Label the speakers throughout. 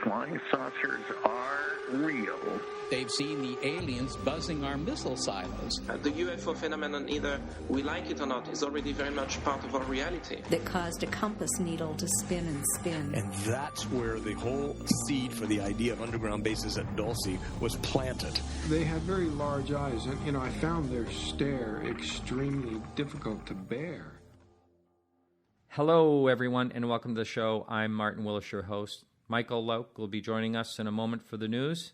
Speaker 1: flying saucers are real.
Speaker 2: They've seen the aliens buzzing our missile silos.
Speaker 3: The UFO phenomenon, either we like it or not, is already very much part of our reality.
Speaker 4: That caused a compass needle to spin and spin.
Speaker 5: And that's where the whole seed for the idea of underground bases at Dulce was planted.
Speaker 6: They had very large eyes, and, I found their stare extremely difficult to bear.
Speaker 7: Hello, everyone, and welcome to the show. I'm Martin Willis, your host. Michael Loke will be joining us in a moment for the news.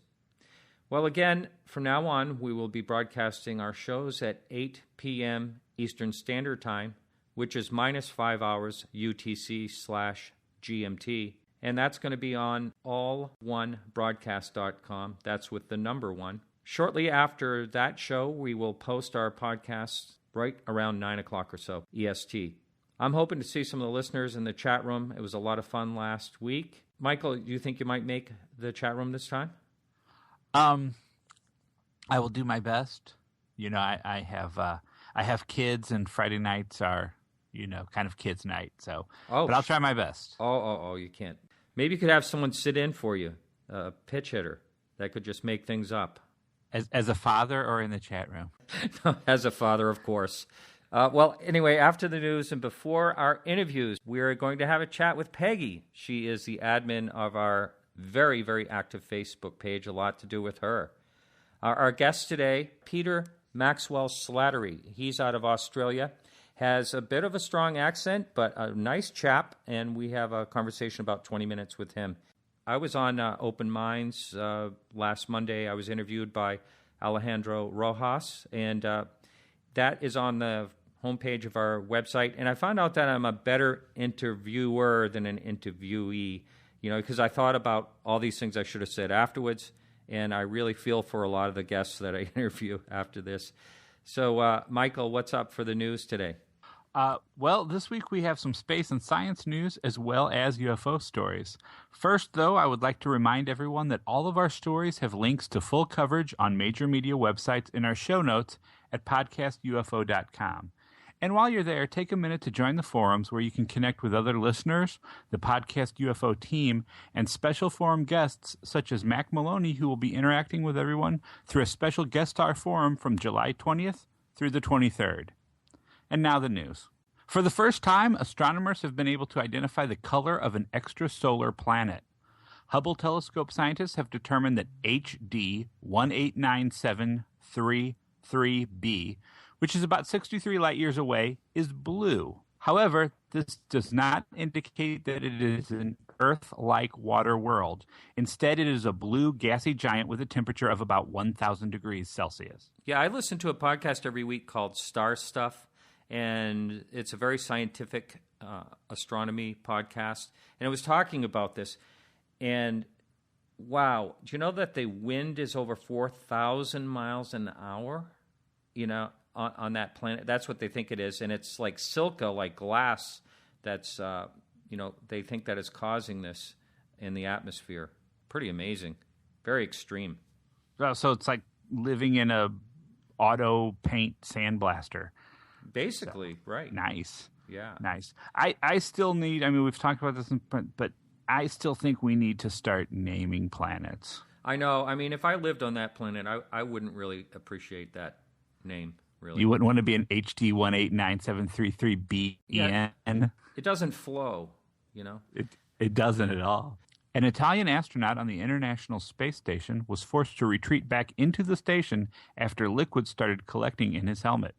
Speaker 7: Well, again, from now on, we will be broadcasting our shows at 8 p.m. Eastern Standard Time, which is minus 5 hours UTC/GMT, and that's going to be on all1broadcast.com. That's with the number 1. Shortly after that show, we will post our podcast right around 9 o'clock or so, EST. I'm hoping to see some of the listeners in the chat room. It was a lot of fun last week. Michael, do you think you might make the chat room this time?
Speaker 8: I will do my best. I have kids, and Friday nights are, kind of kids' night. So, but I'll try my best.
Speaker 7: Oh, you can't. Maybe you could have someone sit in for you, a pitch hitter that could just make things up.
Speaker 8: As a father, or in the chat room?
Speaker 7: As a father, of course. Well, anyway, after the news and before our interviews, we're going to have a chat with Peggy. She is the admin of our very, very active Facebook page, a lot to do with her. Our guest today, Peter Maxwell Slattery. He's out of Australia, has a bit of a strong accent, but a nice chap, and we have a conversation about 20 minutes with him. I was on Open Minds last Monday. I was interviewed by Alejandro Rojas, and that is on the homepage of our website, and I found out that I'm a better interviewer than an interviewee, because I thought about all these things I should have said afterwards, and I really feel for a lot of the guests that I interview after this. So, Michael, what's up for the news today?
Speaker 8: Well, this week we have some space and science news as well as UFO stories. First, though, I would like to remind everyone that all of our stories have links to full coverage on major media websites in our show notes at podcastufo.com. And while you're there, take a minute to join the forums where you can connect with other listeners, the Podcast UFO team, and special forum guests such as Mac Maloney, who will be interacting with everyone through a special guest star forum from July 20th through the 23rd. And now the news. For the first time, astronomers have been able to identify the color of an extrasolar planet. Hubble telescope scientists have determined that HD 189733b, which is about 63 light years away, is blue. However, this does not indicate that it is an Earth-like water world. Instead, it is a blue gassy giant with a temperature of about 1,000 degrees Celsius.
Speaker 7: Yeah, I listen to a podcast every week called Star Stuff, and it's a very scientific astronomy podcast. And it was talking about this, and wow, do you know that the wind is over 4,000 miles an hour? On that planet. That's what they think it is, and it's like silica, like glass, that's, they think that is causing this in the atmosphere. Pretty amazing. Very extreme.
Speaker 8: So it's like living in a auto paint sandblaster.
Speaker 7: Basically,
Speaker 8: so,
Speaker 7: right.
Speaker 8: Nice.
Speaker 7: Yeah.
Speaker 8: Nice. I still need, we've talked about this, but I still think we need to start naming planets.
Speaker 7: I know. If I lived on that planet, I wouldn't really appreciate that name. Really.
Speaker 8: You wouldn't want to be an HD 189733BN.
Speaker 7: Yeah, it doesn't flow,
Speaker 8: It doesn't at all. An Italian astronaut on the International Space Station was forced to retreat back into the station after liquid started collecting in his helmet.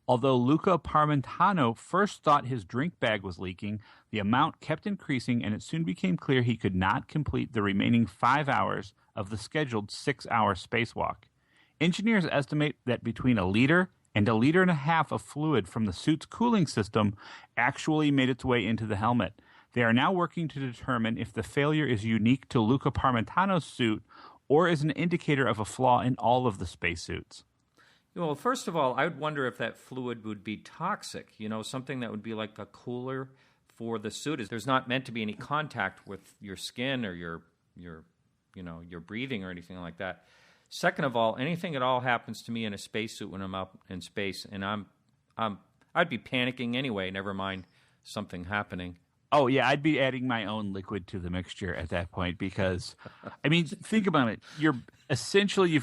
Speaker 8: Although Luca Parmentano first thought his drink bag was leaking, the amount kept increasing, and it soon became clear he could not complete the remaining 5 hours of the scheduled 6-hour spacewalk. Engineers estimate that between a liter and a liter and a half of fluid from the suit's cooling system actually made its way into the helmet. They are now working to determine if the failure is unique to Luca Parmentano's suit or is an indicator of a flaw in all of the spacesuits.
Speaker 7: Well, first of all, I would wonder if that fluid would be toxic, something that would be like a cooler for the suit. There's not meant to be any contact with your skin or your breathing or anything like that. Second of all, anything at all happens to me in a spacesuit when I'm up in space, and I'd be panicking anyway, never mind something happening.
Speaker 8: Oh, yeah, I'd be adding my own liquid to the mixture at that point because, I mean, think about it. You've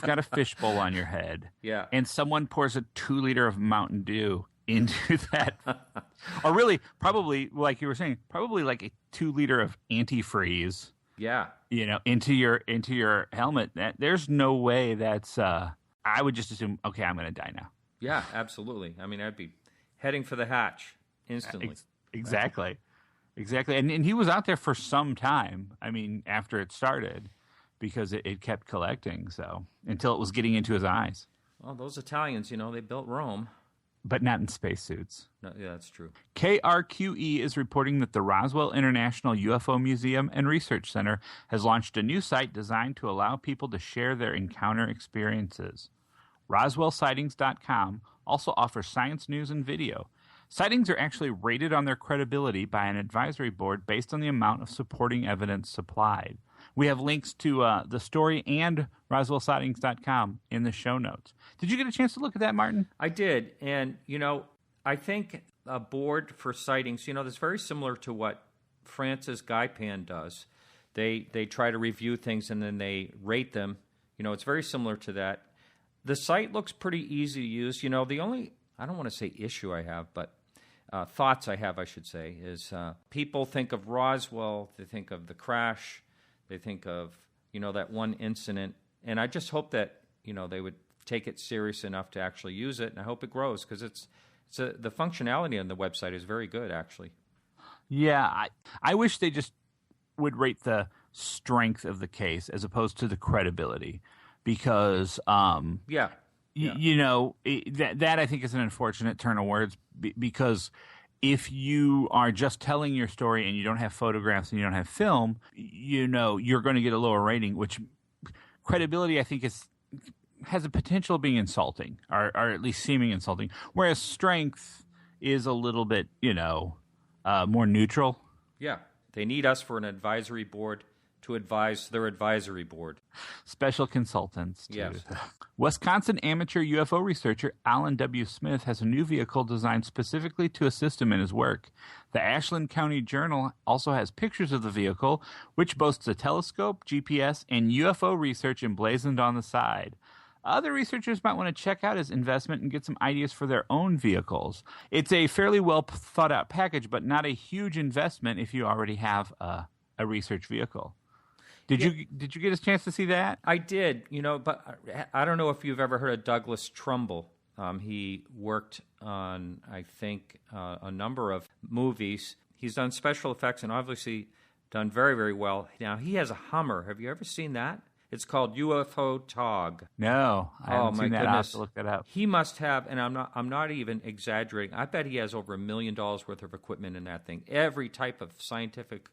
Speaker 8: got a fishbowl on your head.
Speaker 7: Yeah.
Speaker 8: And someone pours a 2 liter of Mountain Dew into that. Or really, probably, like you were saying, probably like a 2 liter of antifreeze.
Speaker 7: Yeah.
Speaker 8: Into your helmet. There's no way that's, I would just assume, okay, I'm going to die now.
Speaker 7: Yeah, absolutely. I mean, I'd be heading for the hatch instantly.
Speaker 8: Exactly. Exactly. And he was out there for some time, I mean, after it started, because it kept collecting, so, until it was getting into his eyes.
Speaker 7: Well, those Italians, they built Rome.
Speaker 8: But not in spacesuits.
Speaker 7: No, yeah, that's true.
Speaker 8: KRQE is reporting that the Roswell International UFO Museum and Research Center has launched a new site designed to allow people to share their encounter experiences. RoswellSightings.com also offers science news and video. Sightings are actually rated on their credibility by an advisory board based on the amount of supporting evidence supplied. We have links to the story and RoswellSightings.com in the show notes. Did you get a chance to look at that, Martin?
Speaker 7: I did. And, I think a board for sightings, that's very similar to what Francis Gaipan does. They try to review things and then they rate them. It's very similar to that. The site looks pretty easy to use. The only, I don't want to say issue I have, but thoughts I have, I should say, is people think of Roswell, they think of the crash, they think of, that one incident. And I just hope that, they would take it serious enough to actually use it. And I hope it grows because the functionality on the website is very good, actually.
Speaker 8: Yeah, I wish they just would rate the strength of the case as opposed to the credibility because, that I think is an unfortunate turn of words because if you are just telling your story and you don't have photographs and you don't have film, you're going to get a lower rating, which credibility I think has a potential of being insulting or at least seeming insulting, whereas strength is a little bit, more neutral.
Speaker 7: Yeah. They need us for an advisory board to advise their advisory board.
Speaker 8: Special consultants, too.
Speaker 7: Yes.
Speaker 8: Wisconsin amateur UFO researcher Alan W. Smith has a new vehicle designed specifically to assist him in his work. The Ashland County Journal also has pictures of the vehicle, which boasts a telescope, GPS, and UFO research emblazoned on the side. Other researchers might want to check out his investment and get some ideas for their own vehicles. It's a fairly well thought out package, but not a huge investment if you already have a research vehicle. Did you get a chance to see that?
Speaker 7: I did, but I don't know if you've ever heard of Douglas Trumbull. He worked on, I think, a number of movies. He's done special effects and obviously done very, very well. Now, he has a Hummer. Have you ever seen that? It's called UFO Tog.
Speaker 8: No, I haven't seen that.
Speaker 7: Goodness.
Speaker 8: I'll have to look that up.
Speaker 7: He must have, and I'm not even exaggerating. I bet he has over $1 million worth of equipment in that thing. Every type of scientific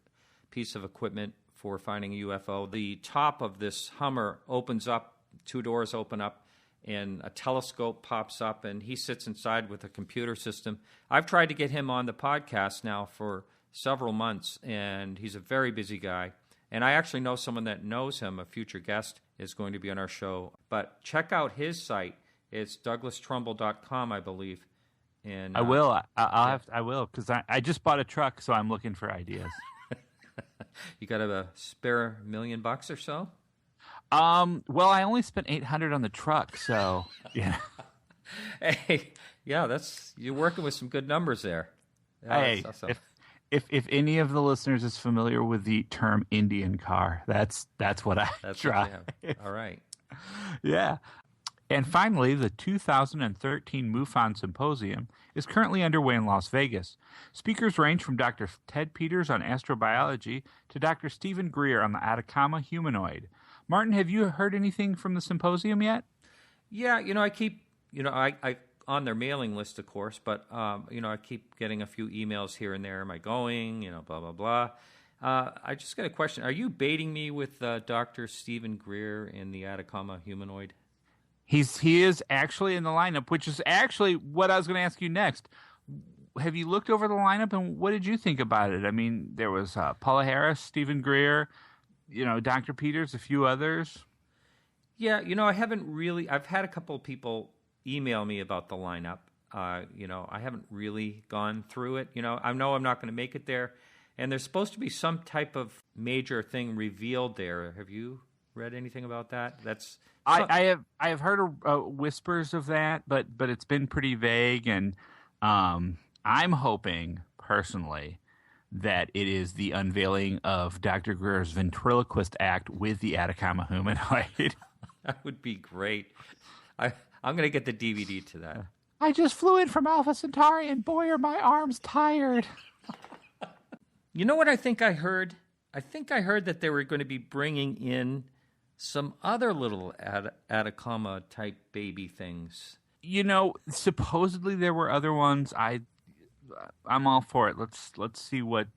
Speaker 7: piece of equipment for finding a UFO. The top of this Hummer opens up, 2 doors open up, and a telescope pops up, and he sits inside with a computer system. I've tried to get him on the podcast now for several months, and he's a very busy guy. And I actually know someone that knows him, a future guest, is going to be on our show. But check out his site. It's douglastrumbull.com, I believe. And
Speaker 8: I will. I will, because I just bought a truck, so I'm looking for ideas.
Speaker 7: You got a spare $1 million or so?
Speaker 8: Well, I only spent $800 on the truck, so yeah.
Speaker 7: Hey, yeah, you're working with some good numbers there. Yeah,
Speaker 8: hey, if any of the listeners is familiar with the term Indian car, that's what I drive.
Speaker 7: All right.
Speaker 8: Yeah. And finally, the 2013 MUFON Symposium is currently underway in Las Vegas. Speakers range from Dr. Ted Peters on astrobiology to Dr. Stephen Greer on the Atacama humanoid. Martin, have you heard anything from the symposium yet?
Speaker 7: Yeah, I keep, I on their mailing list, of course, but, I keep getting a few emails here and there. Am I going? Blah, blah, blah. I just got a question. Are you baiting me with Dr. Stephen Greer in the Atacama humanoid?
Speaker 8: He is actually in the lineup, which is actually what I was going to ask you next. Have you looked over the lineup, and what did you think about it? I mean, there was Paula Harris, Stephen Greer, Dr. Peters, a few others. Yeah,
Speaker 7: I haven't really. I've had a couple of people email me about the lineup. I haven't really gone through it. I know I'm not going to make it there, And there's supposed to be some type of major thing revealed there. Have you read anything about that?
Speaker 8: I have heard whispers of that, but it's been pretty vague, and I'm hoping personally that it is the unveiling of Dr. Greer's ventriloquist act with the Atacama humanoid.
Speaker 7: That would be great. I'm going to get the DVD to that.
Speaker 8: I just flew in from Alpha Centauri, and boy, are my arms tired.
Speaker 7: You know what I think I heard? I think I heard that they were going to be bringing in some other little Atacama-type baby things.
Speaker 8: You know, supposedly there were other ones. I'm all for it. Let's see what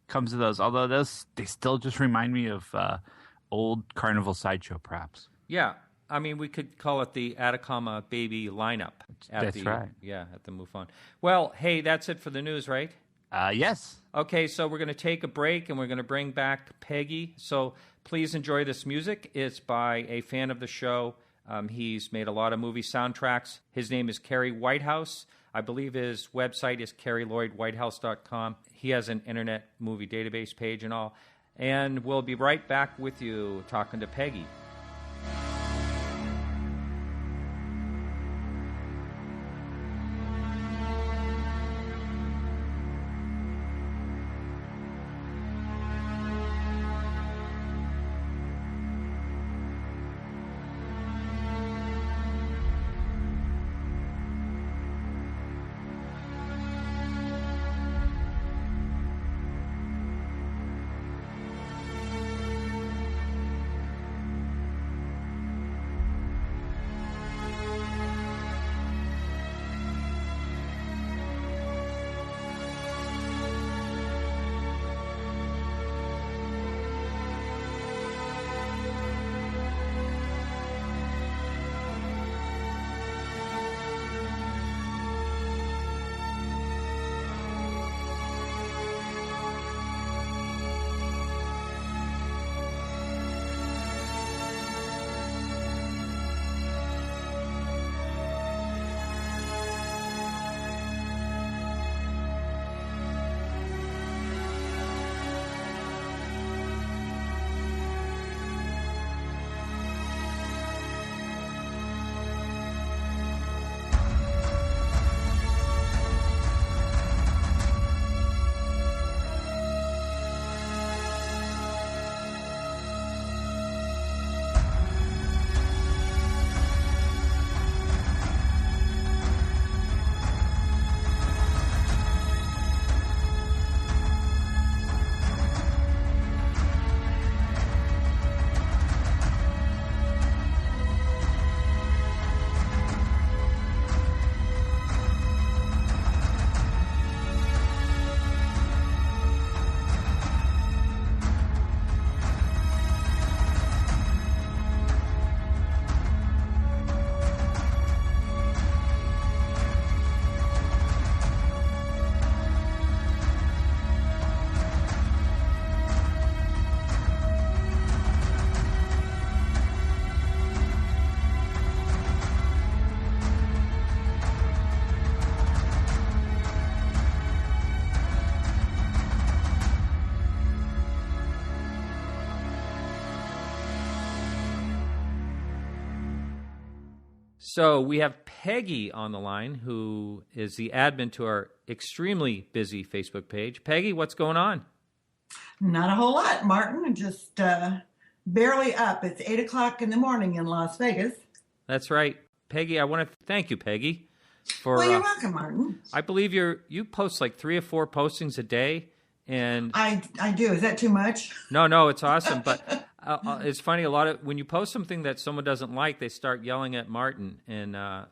Speaker 8: comes of those. Although they still just remind me of old carnival sideshow props.
Speaker 7: Yeah. I mean, we could call it the Atacama baby lineup.
Speaker 8: That's right.
Speaker 7: Yeah, at the MUFON. Well, hey, that's it for the news, right?
Speaker 8: Yes.
Speaker 7: Okay, so we're going to take a break, and we're going to bring back Peggy. So please enjoy this music. It's by a fan of the show. He's made a lot of movie soundtracks. His name is Kerry Whitehouse. I believe his website is kerrylloydwhitehouse.com. He has an internet movie database page and all. And we'll be right back with you talking to Peggy. So we have Peggy on the line, who is the admin to our extremely busy Facebook page. Peggy, what's going on?
Speaker 9: Not a whole lot, Martin. Just barely up. It's 8 o'clock in the morning in Las Vegas.
Speaker 7: That's right. Peggy, I want to thank you, Peggy.
Speaker 9: Well, you're welcome, Martin.
Speaker 7: I believe you post like 3 or 4 postings a day. And
Speaker 9: I do. Is that too much?
Speaker 7: No, it's awesome. But it's funny, when you post something that someone doesn't like, they start yelling at Martin. And I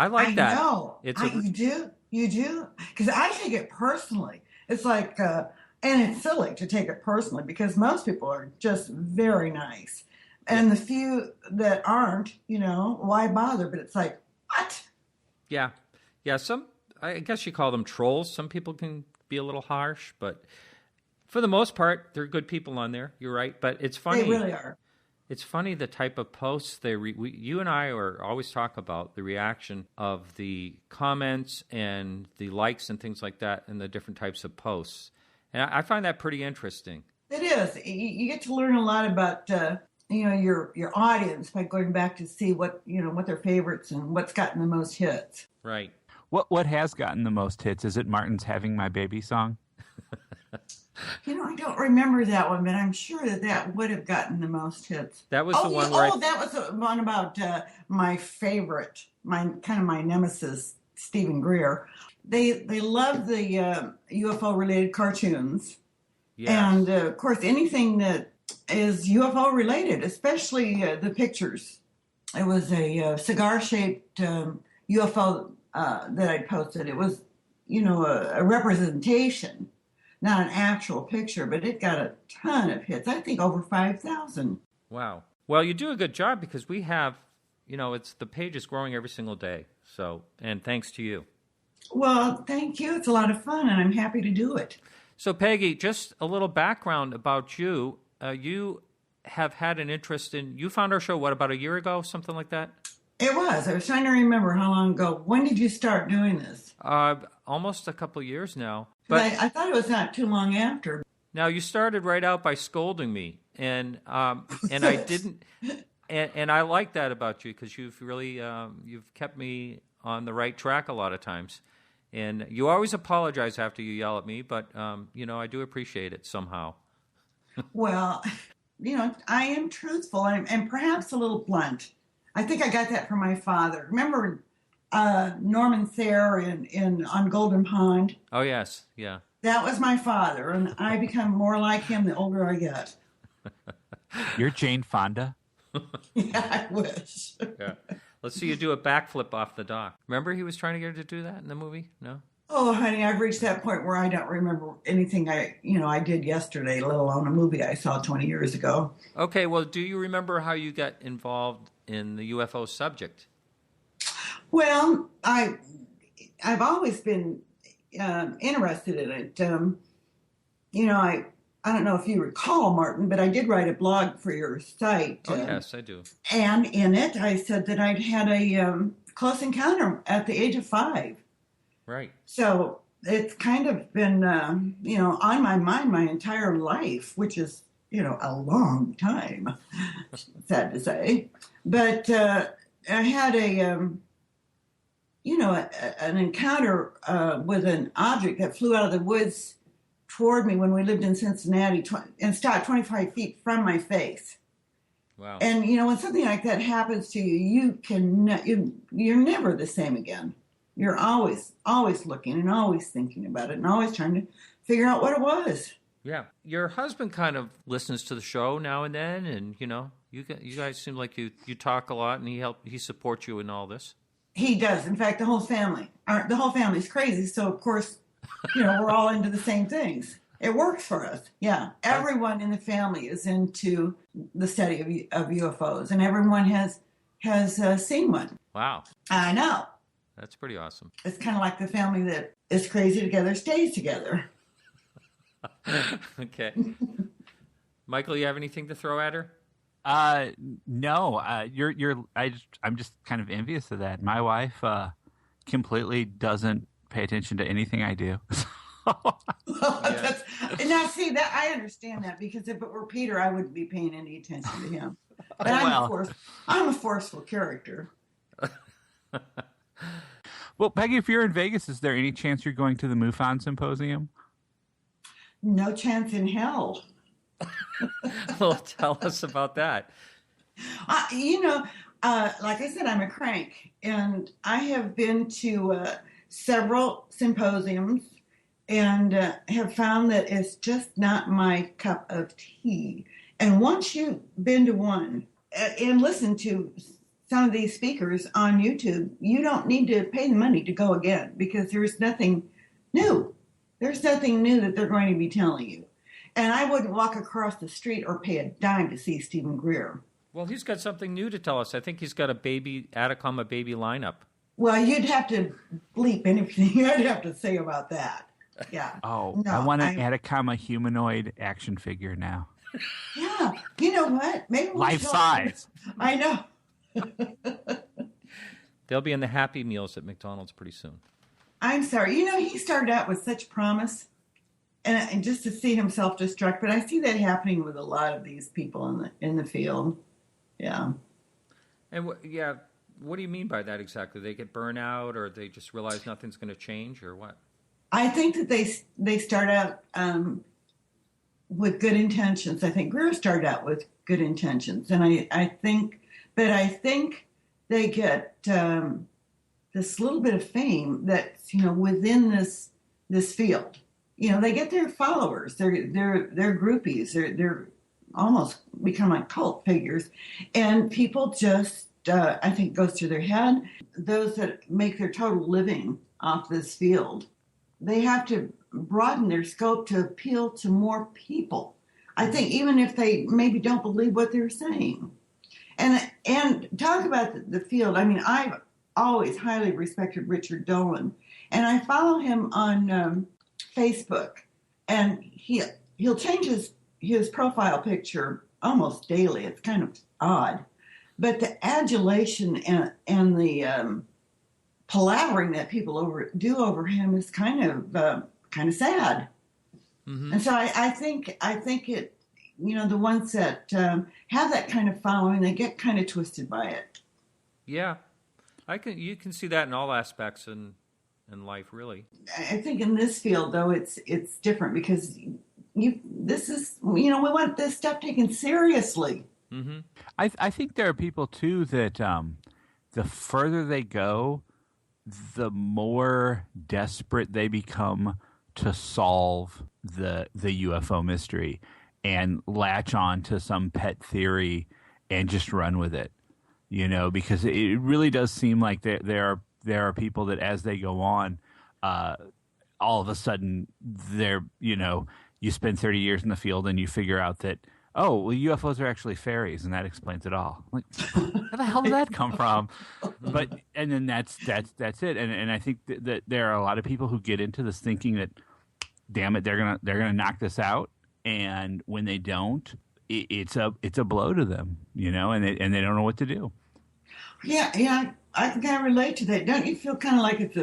Speaker 7: like that.
Speaker 9: I know. You do? Because I take it personally. It's like, and it's silly to take it personally because most people are just very nice. And the few that aren't, why bother? But it's like, what?
Speaker 7: Yeah. I guess you call them trolls. Some people can be a little harsh, but for the most part, they're good people on there. You're right. But it's funny.
Speaker 9: They really are.
Speaker 7: It's funny the type of posts you and I always talk about the reaction of the comments and the likes and things like that and the different types of posts. And I find that pretty interesting.
Speaker 9: It is. You get to learn a lot about your audience by going back to see what their favorites and what's gotten the most hits.
Speaker 7: Right.
Speaker 8: What has gotten the most hits? Is it Martin's "Having My Baby" song?
Speaker 9: I don't remember that one, but I'm sure that would have gotten the most hits.
Speaker 7: That was the one where
Speaker 9: that was the one about my favorite, my nemesis, Stephen Greer. They love the UFO related cartoons, and of course anything that is UFO related, especially the pictures. It was a cigar shaped UFO that I posted. It was a representation, not an actual picture, but it got a ton of hits. I think over 5,000.
Speaker 7: Wow. Well, you do a good job because we have, the page is growing every single day. So, and thanks to you.
Speaker 9: Well, thank you. It's a lot of fun, and I'm happy to do it.
Speaker 7: So, Peggy, just a little background about you. You have had an interest you found our show, about a year ago, something like that?
Speaker 9: It was. I was trying to remember how long ago. When did you start doing this?
Speaker 7: Almost a couple of years now.
Speaker 9: But I thought it was not too long after.
Speaker 7: Now, you started right out by scolding me, and I didn't, and I like that about you because you've really you've kept me on the right track a lot of times, and you always apologize after you yell at me, but I do appreciate it somehow.
Speaker 9: Well, I am truthful and perhaps a little blunt. I think I got that from my father. Remember Norman Thayer on Golden Pond?
Speaker 7: Oh, yes. Yeah.
Speaker 9: That was my father, and I become more like him the older I get.
Speaker 8: You're Jane Fonda?
Speaker 9: Yeah, I wish.
Speaker 7: Yeah. Let's see you do a backflip off the dock. Remember he was trying to get her to do that in the movie? No?
Speaker 9: Oh, honey, I've reached that point where I don't remember anything I did yesterday, let alone a movie I saw 20 years ago.
Speaker 7: Okay, well, do you remember how you got involved in the UFO subject?
Speaker 9: Well, I've always been interested in it. I don't know if you recall, Martin, but I did write a blog for your site.
Speaker 7: Oh, yes, I do.
Speaker 9: And in it, I said that I'd had a close encounter at the age of 5.
Speaker 7: Right.
Speaker 9: So it's kind of been, on my mind my entire life, which is, a long time, sad to say. But I had an encounter with an object that flew out of the woods toward me when we lived in Cincinnati and stopped 25 feet from my face.
Speaker 7: Wow.
Speaker 9: And, when something like that happens to you, you're never the same again. You're always looking and always thinking about it and always trying to figure out what it was.
Speaker 7: Yeah. Your husband kind of listens to the show now and then, and, you guys seem like you talk a lot, and he supports you in all this.
Speaker 9: He does. In fact, the whole family's crazy, so, of course, we're all into the same things. It works for us. Yeah. Everyone in the family is into the study of UFOs, and everyone has seen one.
Speaker 7: Wow.
Speaker 9: I know.
Speaker 7: That's pretty awesome.
Speaker 9: It's kind of like the family that is crazy together stays together.
Speaker 7: Okay. Michael, you have anything to throw at her?
Speaker 8: No. I'm just kind of envious of that. My wife completely doesn't pay attention to anything I do.
Speaker 9: Now, see, that I understand that, because if it were Peter, I wouldn't be paying any attention to him. But I'm a forceful character.
Speaker 8: Well, Peggy, if you're in Vegas, is there any chance you're going to the MUFON Symposium?
Speaker 9: No chance in hell.
Speaker 7: Well, tell us about that.
Speaker 9: Like I said, I'm a crank, and I have been to several symposiums and have found that it's just not my cup of tea. And once you've been to one and listened to some of these speakers on YouTube, you don't need to pay the money to go again, because there's nothing new. There's nothing new that they're going to be telling you. And I wouldn't walk across the street or pay a dime to see Stephen Greer.
Speaker 7: Well, he's got something new to tell us. I think he's got a Atacama baby lineup.
Speaker 9: Well, you'd have to bleep anything I'd have to say about that. Yeah.
Speaker 8: Oh, no, I want an Atacama humanoid action figure now.
Speaker 9: Yeah. You know what? Maybe
Speaker 8: life size.
Speaker 9: I know.
Speaker 7: They'll be in the Happy Meals at McDonald's pretty soon.
Speaker 9: I'm sorry. He started out with such promise, and just to see him self-destruct. But I see that happening with a lot of these people in the field. Yeah.
Speaker 7: And what do you mean by that exactly? They get burnt out, or they just realize nothing's going to change, or what?
Speaker 9: I think that they start out with good intentions. I think Greer started out with good intentions, and I think they get this little bit of fame that's within this field. They get their followers, their groupies, they're almost become like cult figures, and people just I think goes through their head. Those that make their total living off this field, they have to broaden their scope to appeal to more people. I think even if they maybe don't believe what they're saying. And talk about the field. I mean, I've always highly respected Richard Dolan, and I follow him on Facebook, and he'll change his profile picture almost daily. It's kind of odd, but the adulation and the palavering that people do over him is kind of sad. Mm-hmm. And so I think it. The ones that have that kind of following, they get kind of twisted by it. Yeah,
Speaker 7: you can see that in all aspects in life, really.
Speaker 9: I think in this field, though, it's different because we want this stuff taken seriously.
Speaker 8: Mm-hmm. I think there are people too that the further they go, the more desperate they become to solve the UFO mystery and latch on to some pet theory and just run with it, because it really does seem like there are people that as they go on, all of a sudden you spend 30 years in the field and you figure out that, oh, well, UFOs are actually fairies, and that explains it all. Like, where the hell did that come from? And then that's it. And I think that there are a lot of people who get into this thinking that, damn it, they're gonna knock this out. And when they don't, it's a blow to them, and they don't know what to do.
Speaker 9: Yeah, I can kind of relate to that. Don't you feel kind of like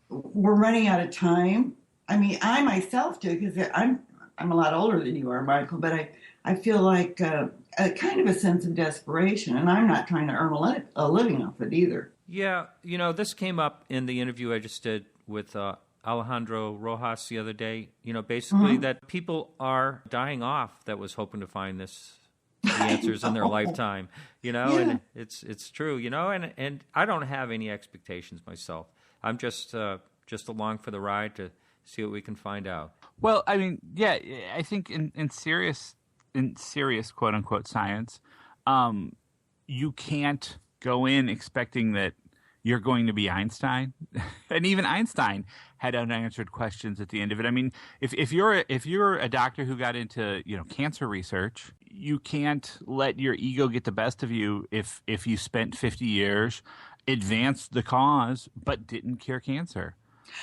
Speaker 9: we're running out of time? I mean, I myself do, because I'm a lot older than you are, Michael, but I feel like a kind of a sense of desperation, and I'm not trying to earn a living off it either.
Speaker 7: Yeah, this came up in the interview I just did with Alejandro Rojas the other day, basically that people are dying off that was hoping to find the answers in their lifetime, and it's true, and I don't have any expectations myself. I'm just along for the ride to see what we can find out.
Speaker 8: Well, I mean, yeah, I think in serious quote unquote science, you can't go in expecting that you're going to be Einstein. And even Einstein had unanswered questions at the end of it. I mean, if you're a doctor who got into, cancer research, you can't let your ego get the best of you if you spent 50 years, advanced the cause, but didn't cure cancer.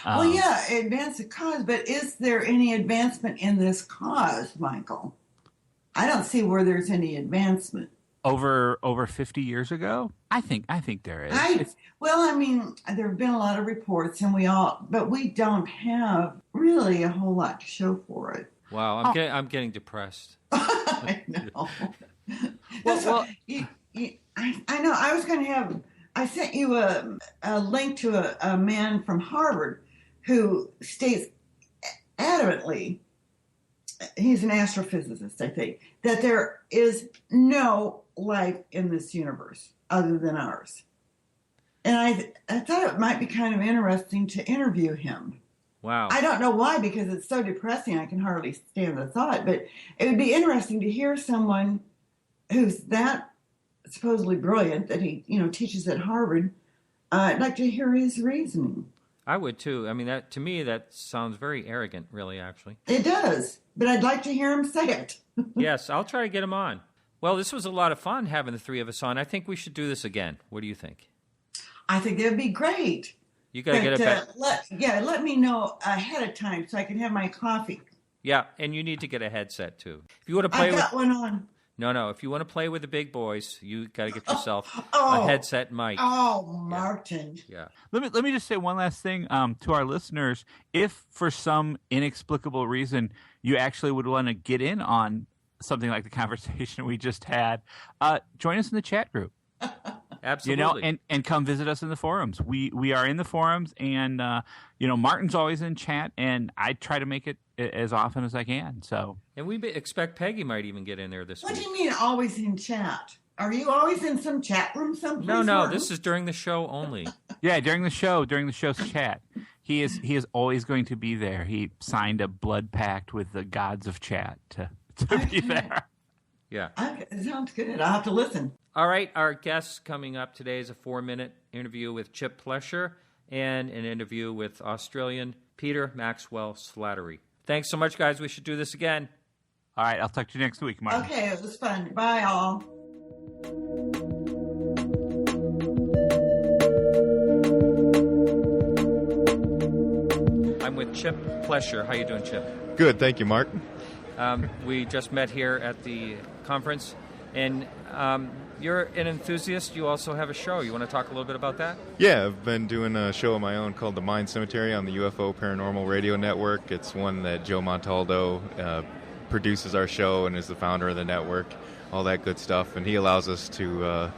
Speaker 9: Well, yeah, advance the cause, but is there any advancement in this cause, Michael? I don't see where there's any advancement.
Speaker 8: Over 50 years ago? I think there is.
Speaker 9: I mean, there have been a lot of reports, but we don't have really a whole lot to show for it.
Speaker 7: Wow, I'm getting depressed.
Speaker 9: I know. I know. I was going to have. I sent you a link to a man from Harvard who states adamantly, he's an astrophysicist, I think, that there is no life in this universe other than ours. And I thought it might be kind of interesting to interview him.
Speaker 7: Wow.
Speaker 9: I don't know why, because it's so depressing I can hardly stand the thought, but it would be interesting to hear someone who's that supposedly brilliant, that he teaches at Harvard. I'd like to hear his reasoning.
Speaker 7: I would too. I mean, to me that sounds very arrogant, really, actually.
Speaker 9: It does, but I'd like to hear him say it.
Speaker 7: Yes, I'll try to get him on. Well, this was a lot of fun having the three of us on. I think we should do this again. What do you think?
Speaker 9: I think that'd be great.
Speaker 7: You got to get it back.
Speaker 9: Let me know ahead of time so I can have my coffee.
Speaker 7: Yeah, and you need to get a headset too. If you want to play
Speaker 9: I've got one on.
Speaker 7: No. If you want to play with the big boys, you got to get yourself
Speaker 9: Oh.
Speaker 7: a headset mic.
Speaker 9: Oh, Martin.
Speaker 7: Yeah.
Speaker 8: Let me just say one last thing to our listeners. If for some inexplicable reason you actually would want to get in on something like the conversation we just had, join us in the chat group.
Speaker 7: Absolutely.
Speaker 8: And come visit us in the forums. We are in the forums, and Martin's always in chat, and I try to make it as often as I can. So,
Speaker 7: and we expect Peggy might even get in there this
Speaker 9: What
Speaker 7: week.
Speaker 9: do you mean always in chat? Are you always in some chat room someplace?
Speaker 7: No,
Speaker 9: Martin?
Speaker 7: this is during the show only.
Speaker 8: yeah, during the show's chat, he is always going to be there. He signed a blood pact with the gods of chat to be there.
Speaker 7: Yeah.
Speaker 9: Okay, sounds good. I'll have to listen.
Speaker 7: All right, our guest coming up today is a 4-minute interview with Chip Plesher and an interview with Australian Peter Maxwell Slattery. Thanks so much, guys. We should do this again.
Speaker 8: All right, I'll talk to you next week, Martin.
Speaker 9: Okay, it was fun. Bye, all.
Speaker 7: I'm with Chip Plesher. How you doing, Chip?
Speaker 10: Good, thank you, Mark.
Speaker 7: We just met here at the conference, and you're an enthusiast. You also have a show. You want to talk a little bit about that?
Speaker 10: Yeah, I've been doing a show of my own called The Mind Cemetery on the UFO Paranormal Radio Network. It's one that Joe Montaldo produces our show and is the founder of the network, all that good stuff. And he allows us to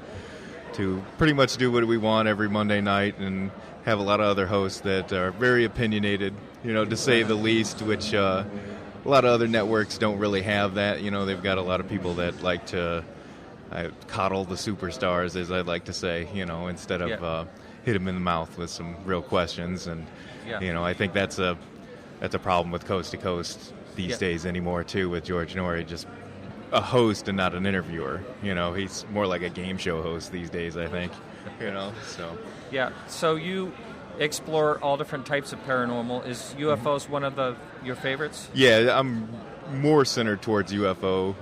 Speaker 10: pretty much do what we want every Monday night and have a lot of other hosts that are very opinionated, to say the least, which a lot of other networks don't really have that. They've got a lot of people that like to coddle the superstars, as I'd like to say, instead of hit them in the mouth with some real questions. And, I think that's a problem with Coast to Coast these days anymore, too, with George Norrie, just a host and not an interviewer. He's more like a game show host these days, I think, so.
Speaker 7: Yeah, so you explore all different types of paranormal. Is UFOs one of your favorites?
Speaker 10: Yeah, I'm more centered towards UFO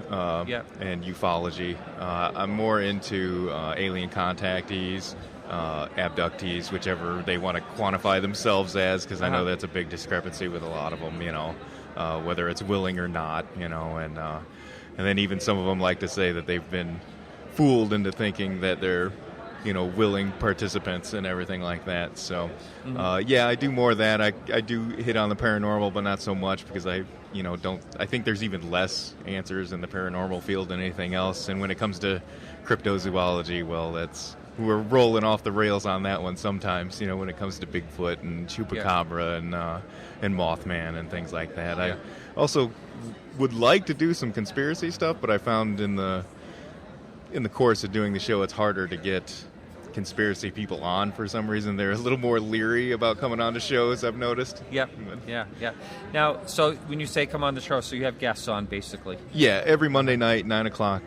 Speaker 10: and ufology. I'm more into alien contactees, abductees, whichever they want to quantify themselves as, because I know that's a big discrepancy with a lot of them, whether it's willing or not, and then even some of them like to say that they've been fooled into thinking that they're willing participants and everything like that. So, I do more of that. I do hit on the paranormal, but not so much because I think there's even less answers in the paranormal field than anything else. And when it comes to cryptozoology, well, we're rolling off the rails on that one sometimes, when it comes to Bigfoot and Chupacabra and Mothman and things like that. I also would like to do some conspiracy stuff, but I found in the course of doing the show, it's harder to get conspiracy people on for some reason. They're a little more leery about coming on to shows, I've noticed.
Speaker 7: Yeah. Now, so when you say come on the show, so you have guests on, basically? Yeah,
Speaker 10: every Monday night, 9 o'clock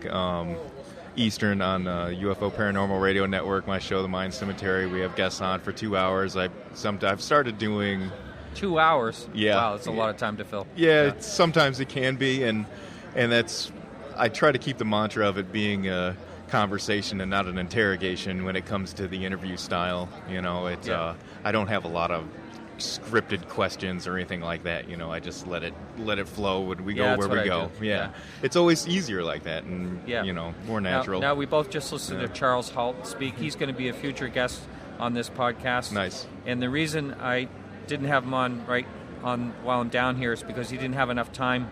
Speaker 10: Eastern on UFO Paranormal Radio Network, my show, The Mind Cemetery. We have guests on for 2 hours. I've started doing...
Speaker 7: 2 hours?
Speaker 10: Yeah.
Speaker 7: Wow, that's a lot of time to fill.
Speaker 10: Yeah. Sometimes it can be, and that's... I try to keep the mantra of it being a conversation and not an interrogation when it comes to the interview style. I don't have a lot of scripted questions or anything like that. I just let it flow and we go where we go. Yeah. It's always easier like that and more natural.
Speaker 7: Now we both just listened to Charles Halt speak. He's going to be a future guest on this podcast.
Speaker 10: Nice.
Speaker 7: And the reason I didn't have him on while I'm down here is because he didn't have enough time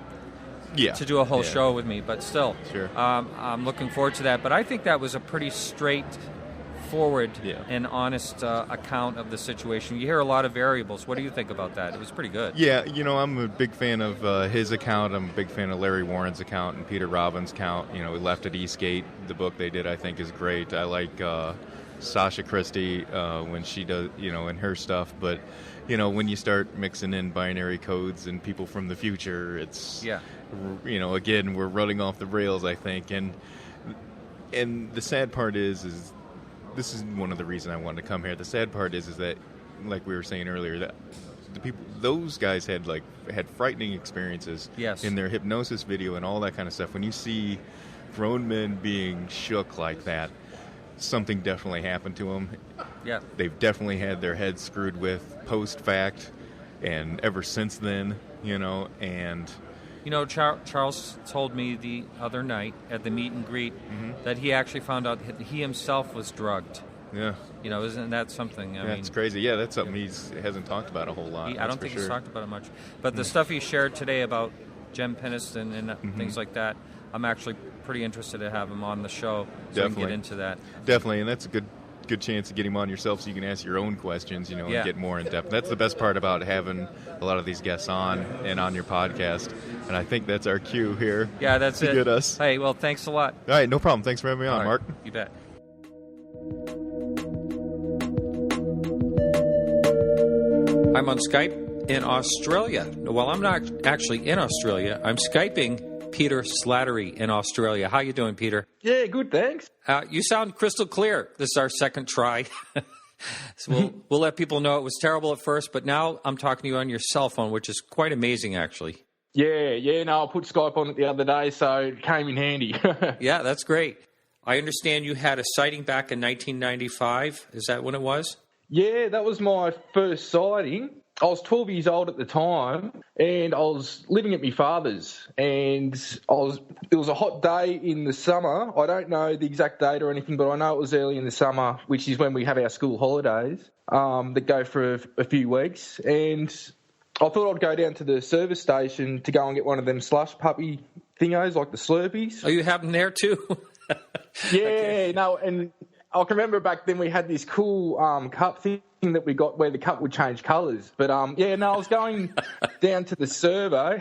Speaker 7: to do a whole show with me, but still, I'm looking forward to that. But I think that was a pretty straightforward and honest account of the situation. You hear a lot of variables. What do you think about that? It was pretty good. Yeah,
Speaker 10: I'm a big fan of his account. I'm a big fan of Larry Warren's account and Peter Robbins' account. We left at Eastgate. The book they did, I think, is great. I like Sasha Christie when she does, in her stuff, but when you start mixing in binary codes and people from the future, it's again, we're running off the rails, I think, and the sad part is this is one of the reasons I wanted to come here. The sad part is that, like we were saying earlier, that those guys had frightening experiences in their hypnosis video and all that kind of stuff. When you see grown men being shook like that, something definitely happened to them.
Speaker 7: Yeah.
Speaker 10: They've definitely had their heads screwed with post-fact and ever since then, and
Speaker 7: You know, Charles told me the other night at the meet and greet that he actually found out that he himself was drugged.
Speaker 10: Yeah.
Speaker 7: You know, isn't that something? I mean,
Speaker 10: that's crazy. Yeah, that's something he hasn't talked about a whole lot.
Speaker 7: I don't think he's talked about it much. But the stuff he shared today about Jem Peniston and things like that, I'm actually pretty interested to have him on the show so we can get into that.
Speaker 10: Definitely, and that's a good chance to get him on yourself so you can ask your own questions, you know, and get more in depth. That's the best part about having a lot of these guests on and on your podcast. And I think that's our cue here.
Speaker 7: Yeah, that's
Speaker 10: to
Speaker 7: it.
Speaker 10: Get us.
Speaker 7: Hey, well, thanks a lot.
Speaker 10: All right, no problem. Thanks for having me on, Mark.
Speaker 7: You bet. I'm on Skype in Australia. Well, I'm not actually in Australia. I'm Skyping Peter Slattery in Australia. How you doing, Peter?
Speaker 11: Yeah, good, thanks.
Speaker 7: You sound crystal clear. This is our second try. So we'll let people know it was terrible at first, but now I'm talking to you on your cell phone, which is quite amazing, actually.
Speaker 11: Yeah, no, I put Skype on it the other day, so it came in handy.
Speaker 7: Yeah, that's great. I understand you had a sighting back in 1995. Is that when it was?
Speaker 11: Yeah, that was my first sighting. I was 12 years old at the time, and I was living at my father's, and it was a hot day in the summer. I don't know the exact date or anything, but I know it was early in the summer, which is when we have our school holidays that go for a few weeks. And I thought I'd go down to the service station to go and get one of them slush puppy thingos, like the Slurpees.
Speaker 7: Oh, you have them there too?
Speaker 11: Yeah, no, and I can remember back then we had this cool cup thing that we got where the cup would change colours. But, I was going down to the servo,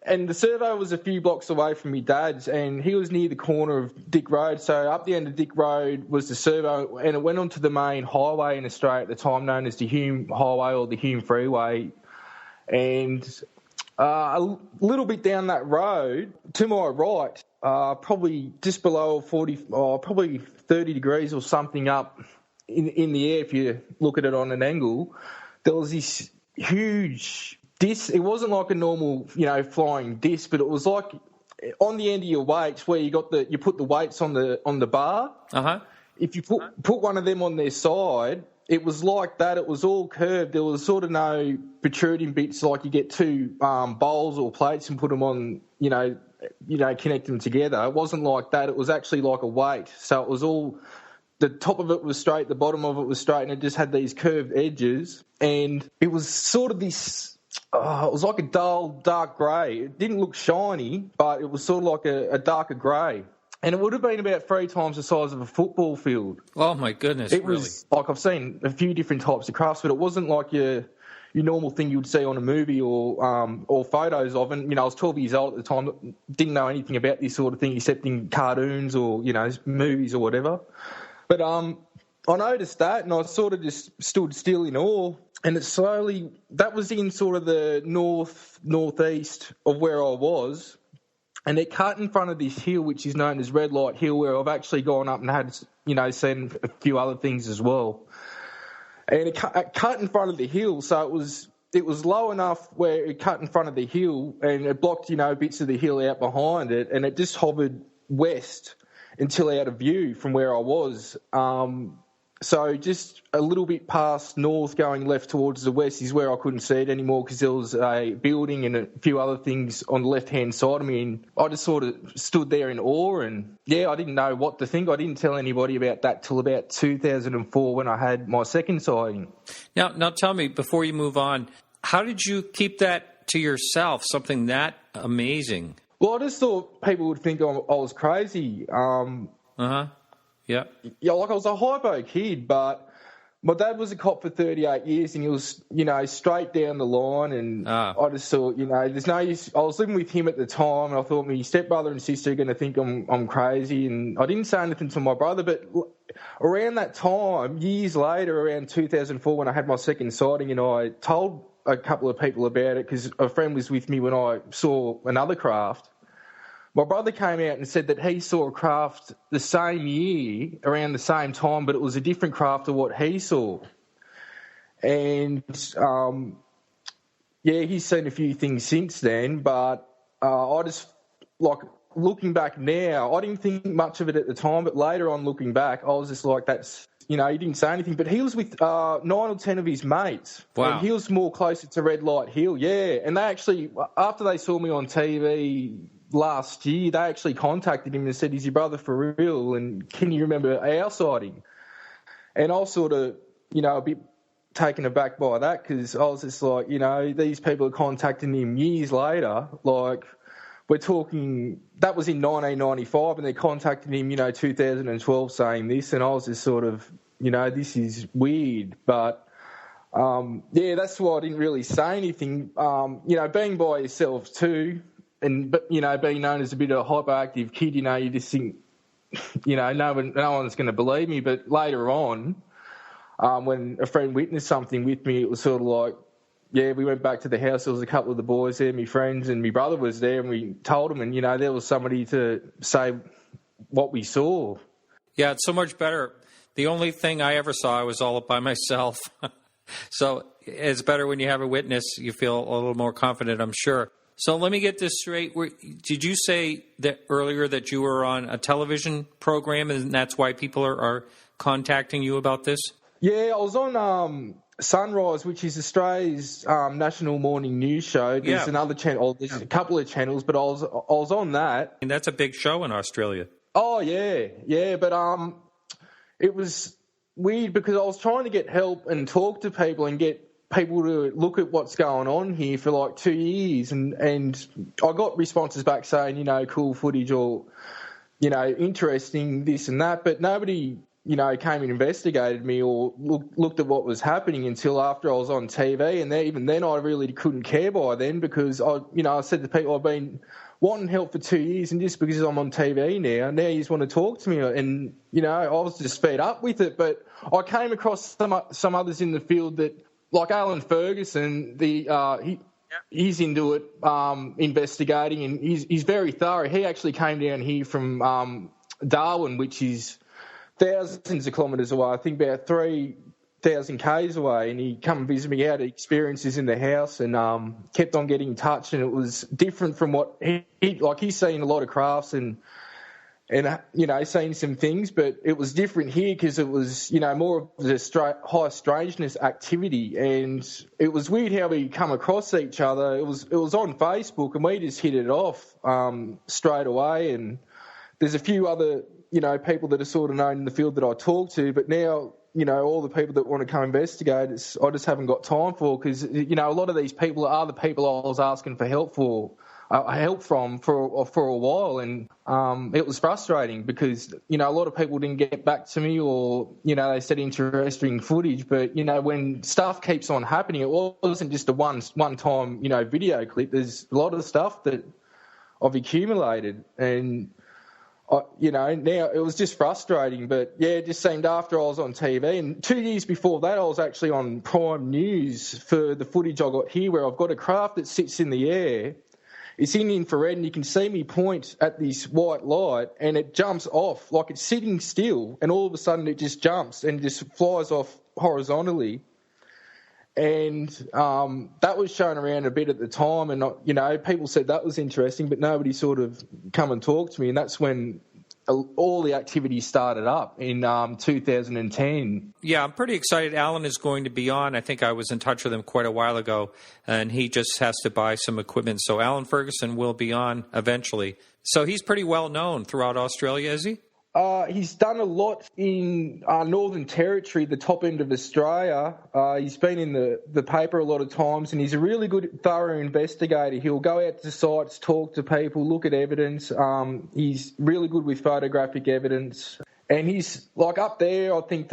Speaker 11: and the servo was a few blocks away from my dad's, and he was near the corner of Dick Road. So up the end of Dick Road was the servo, and it went onto the main highway in Australia at the time, known as the Hume Highway or the Hume Freeway. And a little bit down that road, to my right, probably just below probably 30 degrees or something up in the air, if you look at it on an angle, there was this huge disc. It wasn't like a normal, flying disc, but it was like on the end of your weights where you put the weights on the bar.
Speaker 7: Uh-huh.
Speaker 11: If you put one of them on their side, it was like that. It was all curved. There was sort of no protruding bits like you get two bowls or plates and put them on, connect them together. It wasn't like that. It was actually like a weight. So it was all, the top of it was straight, the bottom of it was straight, and it just had these curved edges. And it was sort of this, it was like a dull, dark grey. It didn't look shiny, but it was sort of like a darker grey. And it would have been about 3 times the size of a football field.
Speaker 7: Oh, my goodness,
Speaker 11: it was like, I've seen a few different types of crafts, but it wasn't like your normal thing you would see on a movie or photos of. And, I was 12 years old at the time, didn't know anything about this sort of thing except in cartoons or, movies or whatever. But I noticed that, and I sort of just stood still in awe. And it slowly, that was in sort of the northeast of where I was. And it cut in front of this hill, which is known as Red Light Hill, where I've actually gone up and had, seen a few other things as well. And it cut in front of the hill, so it was low enough where it cut in front of the hill, and it blocked, bits of the hill out behind it, and it just hovered west until out of view from where I was. So just a little bit past north, going left towards the west is where I couldn't see it anymore because there was a building and a few other things on the left-hand side of me, and I just sort of stood there in awe. And, I didn't know what to think. I didn't tell anybody about that till about 2004 when I had my second sighting.
Speaker 7: Now tell me, before you move on, how did you keep that to yourself, something that amazing?
Speaker 11: Well, I just thought people would think I was crazy.
Speaker 7: Yeah.
Speaker 11: Yeah, like I was a hypo kid, but my dad was a cop for 38 years and he was, straight down the line, and I just thought, there's no use. I was living with him at the time, and I thought my stepbrother and sister are going to think I'm crazy, and I didn't say anything to my brother. But around that time, years later, around 2004, when I had my second sighting, and I told a couple of people about it because a friend was with me when I saw another craft. My brother came out and said that he saw a craft the same year, around the same time, but it was a different craft to what he saw. And, he's seen a few things since then, but I just, looking back now, I didn't think much of it at the time, but later on looking back, I was just like, that's, he didn't say anything, but he was with 9 or 10 of his mates.
Speaker 7: Wow.
Speaker 11: And he was more closer to Red Light Hill, yeah. And they actually, after they saw me on TV last year, they actually contacted him and said, "Is your brother for real? And can you remember our sighting?" And I was sort of, a bit taken aback by that, because I was just like, these people are contacting him years later. Like, we're talking, that was in 1995, and they're contacting him, 2012 saying this, and I was just sort of, this is weird. But, that's why I didn't really say anything. Being by yourself too, and, being known as a bit of a hyperactive kid, you just think, no one's going to believe me. But later on, when a friend witnessed something with me, it was sort of like, we went back to the house. There was a couple of the boys there, my friends, and my brother was there, and we told them, and, there was somebody to say what we saw.
Speaker 7: Yeah, it's so much better. The only thing I ever saw, I was all by myself. So it's better when you have a witness. You feel a little more confident, I'm sure. So let me get this straight. Did you say that earlier that you were on a television program, and that's why people are contacting you about this? Yeah,
Speaker 11: I was on Sunrise, which is Australia's national morning news show. There's another channel. There's a couple of channels, but I was on that.
Speaker 7: And that's a big show in Australia.
Speaker 11: Oh yeah, but it was weird because I was trying to get help and talk to people and get people to look at what's going on here for like 2 years, and I got responses back saying, cool footage or, interesting, this and that, but nobody, came and investigated me or looked at what was happening until after I was on TV, and even then I really couldn't care by then, because I said to people, I've been wanting help for 2 years, and just because I'm on TV now you just want to talk to me, and I was just fed up with it. But I came across some others in the field that, like Alan Ferguson, he's into it, investigating, and he's very thorough. He actually came down here from Darwin, which is thousands of kilometres away, I think about 3,000 k's away, and he come and visit me out, experiences in the house, and kept on getting in touch, and it was different from what he's seen a lot of crafts and seen some things, but it was different here because it was, more of the high strangeness activity, and it was weird how we come across each other. It was on Facebook, and we just hit it off straight away, and there's a few other, people that are sort of known in the field that I talk to, but now, all the people that want to come investigate, I just haven't got time for, because, a lot of these people are the people I was asking for help from for a while, and it was frustrating because a lot of people didn't get back to me, or they said interesting footage, but when stuff keeps on happening, it wasn't just a one time video clip. There's a lot of stuff that I've accumulated, and now it was just frustrating. But it just seemed after I was on TV, and 2 years before that I was actually on Prime News for the footage I got here, where I've got a craft that sits in the air. It's in infrared, and you can see me point at this white light, and it jumps off, like it's sitting still, and all of a sudden it just jumps and just flies off horizontally. And that was shown around a bit at the time, and people said that was interesting, but nobody sort of come and talked to me, and that's when all the activity started up in 2010.
Speaker 7: Yeah, I'm pretty excited. Alan is going to be on. I think I was in touch with him quite a while ago, and he just has to buy some equipment. So Alan Ferguson will be on eventually. So he's pretty well known throughout Australia, is he?
Speaker 11: He's done a lot in Northern Territory, the top end of Australia. He's been in the paper a lot of times, and he's a really good, thorough investigator. He'll go out to sites, talk to people, look at evidence. He's really good with photographic evidence. And he's like up there, I think,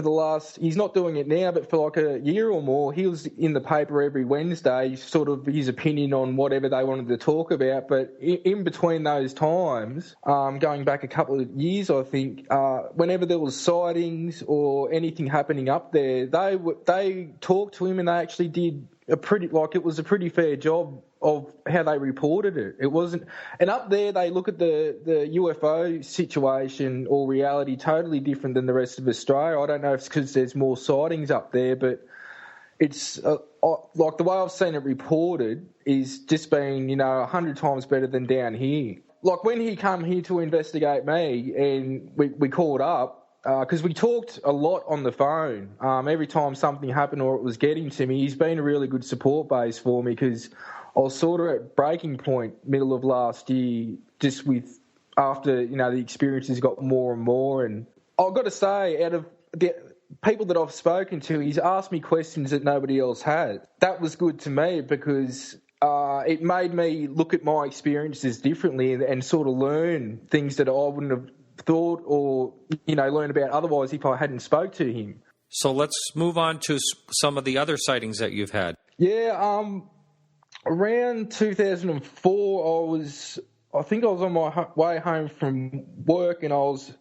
Speaker 11: he's not doing it now, but for like a year or more, he was in the paper every Wednesday, sort of his opinion on whatever they wanted to talk about. But in between those times, going back a couple of years, I think, whenever there was sightings or anything happening up there, they talked to him, and they actually did it was a pretty fair job of how they reported it. It wasn't, and up there they look at the UFO situation or reality totally different than the rest of Australia. I don't know if it's because there's more sightings up there, but it's like the way I've seen it reported is just been 100 times better than down here. Like when he came here to investigate me, and we caught up, because we talked a lot on the phone. Every time something happened or it was getting to me, he's been a really good support base for me, because I was sort of at breaking point middle of last year, just with after, the experiences got more and more. And I've got to say, out of the people that I've spoken to, he's asked me questions that nobody else had. That was good to me, because it made me look at my experiences differently and sort of learn things that I wouldn't have thought or, learn about otherwise if I hadn't spoke to him.
Speaker 7: So let's move on to some of the other sightings that you've had.
Speaker 11: Yeah, around 2004, I think I was on my way home from work, and I was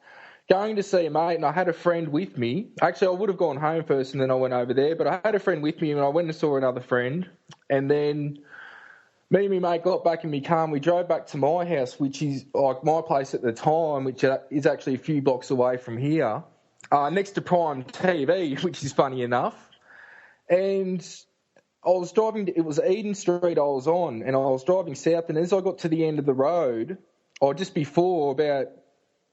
Speaker 11: going to see a mate, and I had a friend with me. Actually, I would have gone home first and then I went over there, but I had a friend with me, and I went and saw another friend. And then me and my mate got back in my car, and we drove back to my house, which is like my place at the time, which is actually a few blocks away from here, next to Prime TV, which is funny enough. And I was driving, it was Eden Street I was on, and I was driving south, and as I got to the end of the road, or just before, about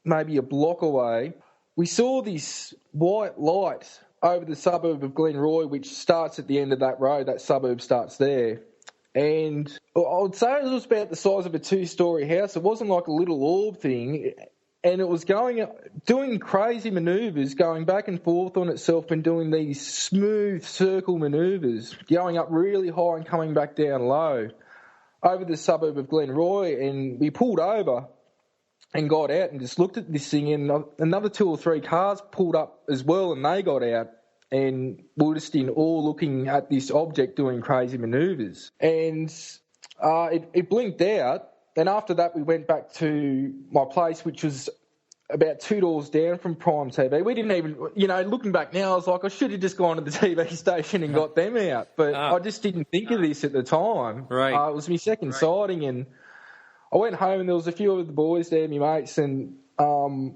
Speaker 11: maybe a block away, we saw this white light over the suburb of Glenroy, which starts at the end of that road. That suburb starts there. And I would say it was about the size of a 2-story house. It wasn't like a little orb thing. And it was doing crazy manoeuvres, going back and forth on itself and doing these smooth circle manoeuvres, going up really high and coming back down low over the suburb of Glenroy. And we pulled over and got out and just looked at this thing, and another 2 or 3 cars pulled up as well, and they got out. And we were just in awe looking at this object doing crazy manoeuvres. And it blinked out. And after that, we went back to my place, which was about 2 doors down from Prime TV. We didn't even, looking back now, I was like, I should have just gone to the TV station and got them out. But I just didn't think of this at the time.
Speaker 7: Right.
Speaker 11: It was my second sighting, and I went home, and there was a few of the boys there, my mates, and I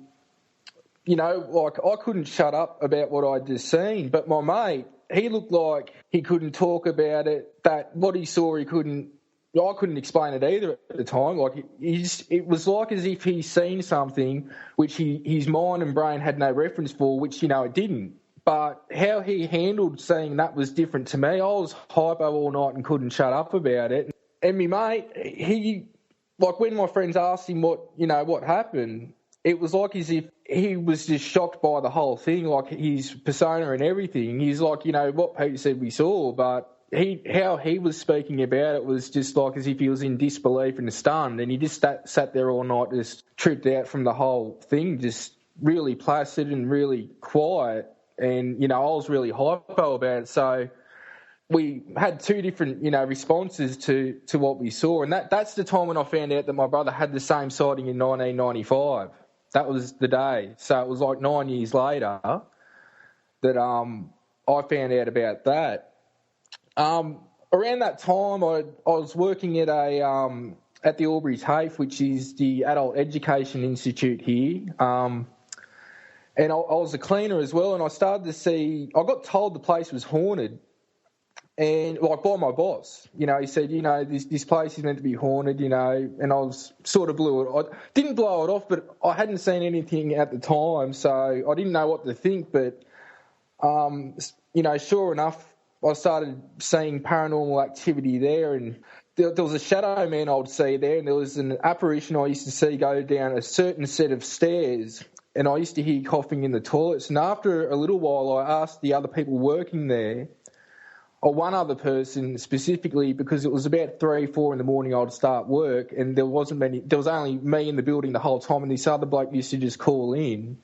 Speaker 11: couldn't shut up about what I'd just seen. But my mate, he looked like he couldn't talk about it, that what he saw I couldn't explain it either at the time. Like, it was like as if he's seen something which his mind and brain had no reference for, which, it didn't. But how he handled seeing that was different to me. I was hypo all night and couldn't shut up about it. And my mate, when my friends asked him what happened, it was like as if he was just shocked by the whole thing, like his persona and everything. He's like, what Pete said we saw, but how he was speaking about it was just like as if he was in disbelief and stunned, and he just sat there all night, just tripped out from the whole thing, just really placid and really quiet. And, I was really hypo about it. So we had 2 different, responses to what we saw. And that's the time when I found out that my brother had the same sighting in 1995. That was the day. So it was like 9 years later that I found out about that. Around that time, I was working at the Albury TAFE, which is the Adult Education Institute here. And I was a cleaner as well, and I started to see, I got told the place was haunted, and by my boss. He said, this place is meant to be haunted, and I was sort of I didn't blow it off, but I hadn't seen anything at the time, so I didn't know what to think. But, sure enough, I started seeing paranormal activity there, and there was a shadow man I would see there, and there was an apparition I used to see go down a certain set of stairs, and I used to hear coughing in the toilets. And after a little while, I asked the other people working there, or one other person specifically, because it was about 3, 4 in the morning I'd start work, and there was only me in the building the whole time, and this other bloke used to just call in.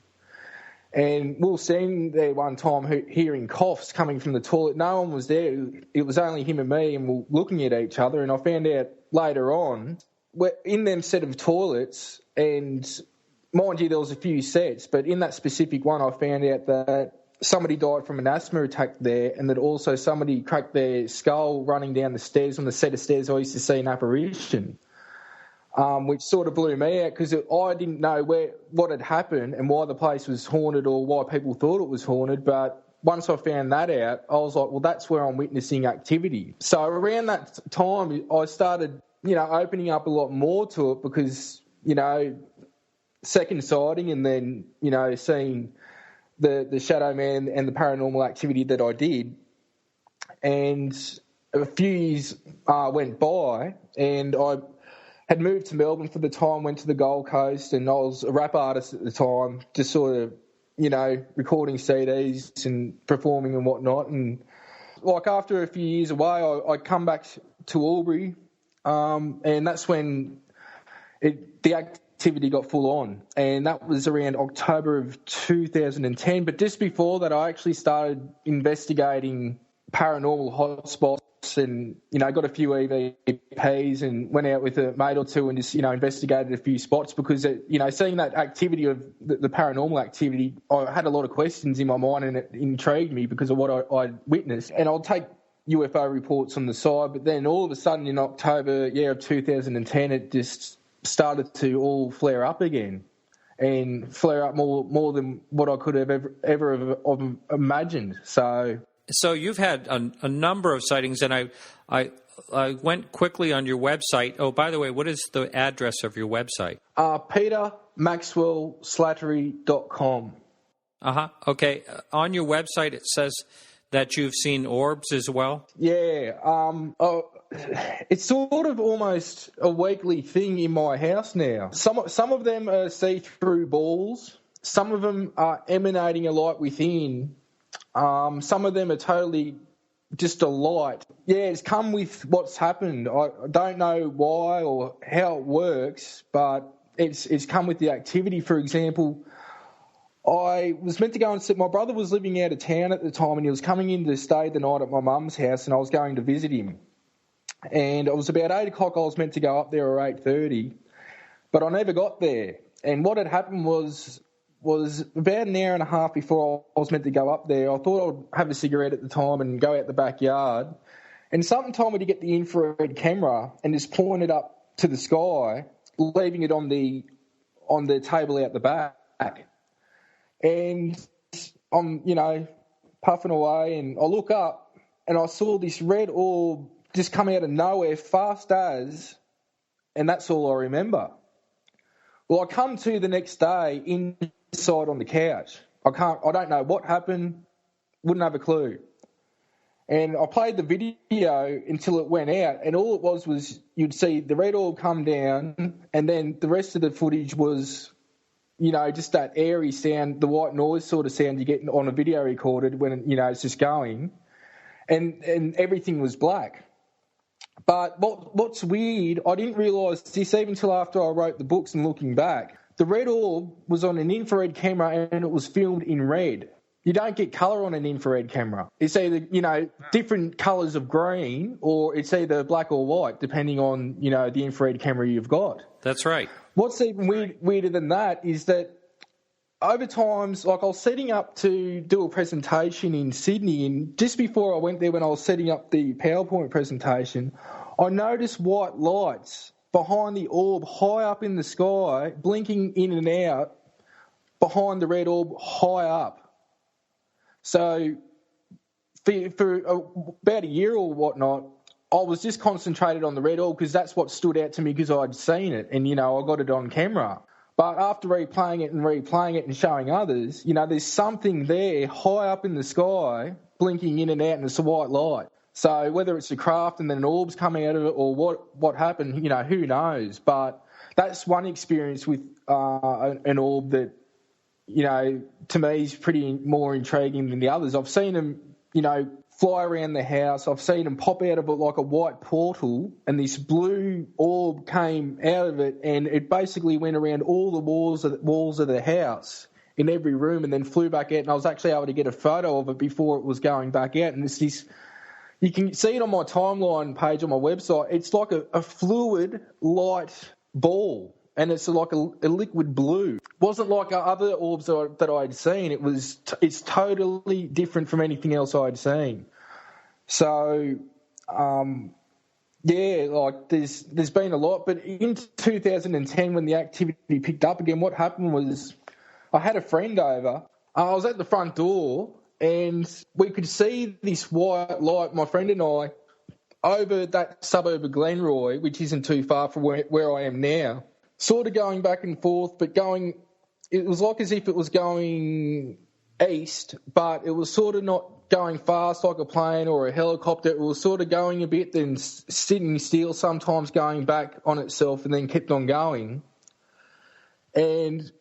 Speaker 11: And we were sitting there one time hearing coughs coming from the toilet. No one was there. It was only him and me, and we were looking at each other. And I found out later on, we're in them set of toilets, and mind you, there was a few sets, but in that specific one, I found out that somebody died from an asthma attack there, and that also somebody cracked their skull running down the stairs. On the set of stairs, I used to see an apparition. Which sort of blew me out, because I didn't know what had happened and why the place was haunted or why people thought it was haunted. But once I found that out, I was like, well, that's where I'm witnessing activity. So around that time, I started, opening up a lot more to it, because, second sighting, and then, seeing the Shadow Man and the paranormal activity that I did. And a few years went by, and I had moved to Melbourne for the time, went to the Gold Coast, and I was a rap artist at the time, just sort of, recording CDs and performing and whatnot. And like after a few years away, I come back to Albury, and that's when the activity got full on, and that was around October of 2010. But just before that, I actually started investigating paranormal hotspots, and got a few EVPs and went out with a mate or two and just investigated a few spots, because seeing that activity of the paranormal activity, I had a lot of questions in my mind, and it intrigued me because of what I witnessed. And I'll take UFO reports on the side, but then all of a sudden in October of 2010, it just started to all flare up again, and flare up more than what I could have ever imagined.
Speaker 7: So you've had a number of sightings, and I went quickly on your website. Oh, by the way, what is the address of your website?
Speaker 11: PeterMaxwellSlattery.com.
Speaker 7: Okay. On your website, it says that you've seen orbs as well?
Speaker 11: Yeah. It's sort of almost a weekly thing in my house now. Some of them are see-through balls. Some of them are emanating a light within. Some of them are totally just a light. Yeah, it's come with what's happened. I don't know why or how it works, but it's come with the activity. For example, I was meant to go and sit. My brother was living out of town at the time, and he was coming in to stay the night at my mum's house, and I was going to visit him. And it was about 8 o'clock. I was meant to go up there, or 8:30, but I never got there. And what had happened was about an hour and a half before I was meant to go up there, I thought I'd have a cigarette at the time and go out the backyard. And something told me to get the infrared camera and just point it up to the sky, leaving it on the table out the back. And I'm, puffing away, and I look up and I saw this red orb just come out of nowhere, fast as, and that's all I remember. Well, I come to the next day inside on the couch. I don't know what happened, wouldn't have a clue. And I played the video until it went out, and all it was you'd see the red orb come down, and then the rest of the footage was, just that airy sound, the white noise sort of sound you get on a video recorded when, it's just going, and everything was black. But what's weird, I didn't realise this even until after I wrote the books and looking back. The red orb was on an infrared camera, and it was filmed in red. You don't get colour on an infrared camera. It's either, different colours of green, or it's either black or white, depending on, the infrared camera you've got.
Speaker 7: That's right.
Speaker 11: What's even weirder than that is that over times, like I was setting up to do a presentation in Sydney, and just before I went there, when I was setting up the PowerPoint presentation, I noticed white lights behind the orb high up in the sky, blinking in and out behind the red orb high up. So for about a year or whatnot, I was just concentrated on the red orb because that's what stood out to me because I'd seen it and, I got it on camera. But after replaying it and showing others, there's something there high up in the sky blinking in and out, and it's a white light. So whether it's a craft and then an orb's coming out of it or what happened, who knows. But that's one experience with an orb that, to me is pretty more intriguing than the others. I've seen them, fly around the house. I've seen them pop out of it like a white portal, and this blue orb came out of it, and it basically went around all the walls of the house in every room, and then flew back out. And I was actually able to get a photo of it before it was going back out. And it's this, you can see it on my timeline page on my website. It's like a fluid light ball, and it's like a liquid blue. It wasn't like other orbs that I'd seen. It's totally different from anything else I'd seen. So, there's been a lot. But in 2010, when the activity picked up again, what happened was I had a friend over. I was at the front door, and we could see this white light, my friend and I, over that suburb of Glenroy, which isn't too far from where I am now. Sort of going back and forth, but it was like as if it was going east, but it was sort of not going fast like a plane or a helicopter. It was sort of going a bit, then sitting still, sometimes going back on itself, and then kept on going. And,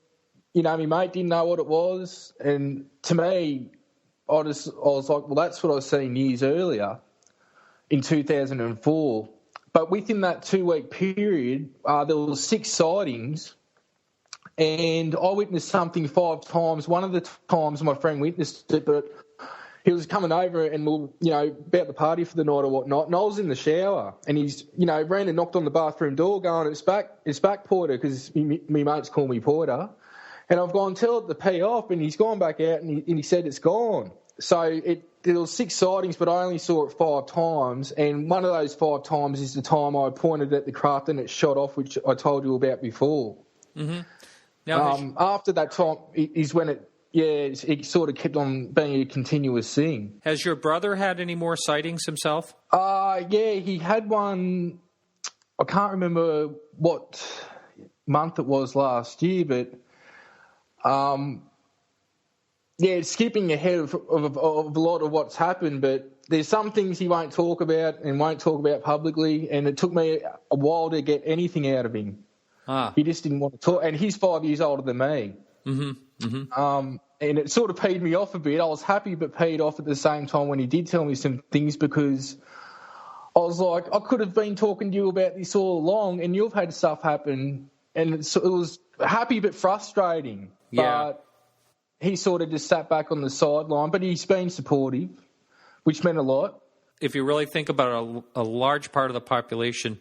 Speaker 11: you know, my mate didn't know what it was. And to me, I was like, well, that's what I seen years earlier in 2004. But within that 2-week period, there were 6 sightings. And I witnessed something 5 times. One of the times my friend witnessed it, but he was coming over and, you know, about the party for the night or whatnot, and I was in the shower, and he's, you know, ran and knocked on the bathroom door going, it's back, Porter, because me mates call me Porter. And I've gone, tell it to pee off, and he's gone back out, and he said it's gone. So there was 6 sightings, but I only saw it 5 times, and one of those 5 times is the time I pointed at the craft and it shot off, which I told you about before. Mm-hmm. Now, after that time is when it sort of kept on being a continuous thing.
Speaker 7: Has your brother had any more sightings himself?
Speaker 11: Yeah, he had one. I can't remember what month it was last year, but skipping ahead of a lot of what's happened, but there's some things he won't talk about and won't talk about publicly, and it took me a while to get anything out of him. He just didn't want to talk, and he's 5 years older than me. Mm-hmm. Mm-hmm. And it sort of peed me off a bit. I was happy but peed off at the same time when he did tell me some things, because I was like, I could have been talking to you about this all along, and you've had stuff happen, and it was happy but frustrating.
Speaker 7: Yeah.
Speaker 11: But he sort of just sat back on the sideline, but he's been supportive, which meant a lot.
Speaker 7: If you really think about it, a large part of the population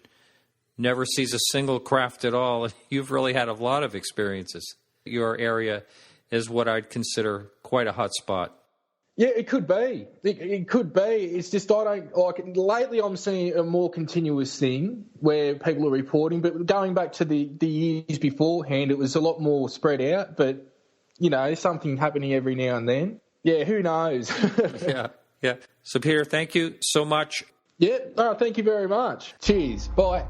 Speaker 7: never sees a single craft at all. You've really had a lot of experiences. Your area is what I'd consider quite a hot spot.
Speaker 11: Yeah, it could be. It could be. It's just I don't like it. Lately I'm seeing a more continuous thing where people are reporting, but going back to the years beforehand, it was a lot more spread out, but, you know, something happening every now and then. Yeah, who knows?
Speaker 7: Yeah. So, Peter, thank you so much.
Speaker 11: Yeah, thank you very much. Cheers. Bye.